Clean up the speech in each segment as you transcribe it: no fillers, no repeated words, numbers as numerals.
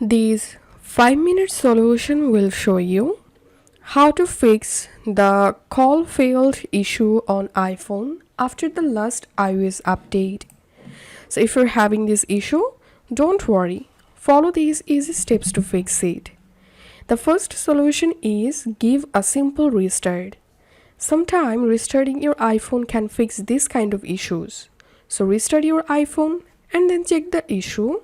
This 5-minute solution will show you how to fix the call failed issue on iPhone after the last iOS update. So if you're having this issue, don't worry. Follow these easy steps to fix it. The first solution is give a simple restart. Sometime restarting your iPhone can fix this kind of issues. So restart your iPhone and then check the issue.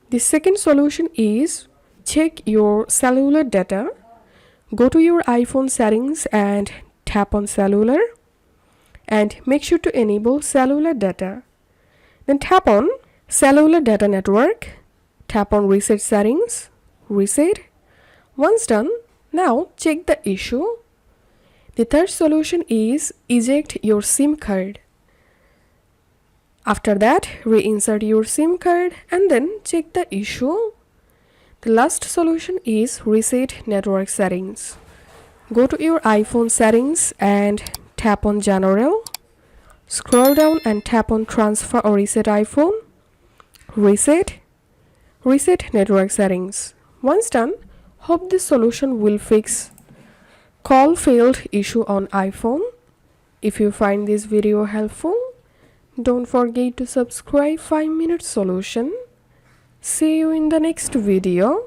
The second solution is check your cellular data. Go to your iPhone settings and tap on cellular and make sure to enable cellular data. Then tap on cellular data network, tap on reset settings, reset. Once done, now check the issue. The third solution is eject your SIM card. After that, reinsert your SIM card and then check the issue. The last solution is reset network settings. Go to your iPhone settings and tap on General. Scroll down and tap on Transfer or Reset iPhone. Reset network settings. Once done, hope this solution will fix call failed issue on iPhone. If you find this video helpful, don't forget to subscribe 5-minute solution. See you in the next video.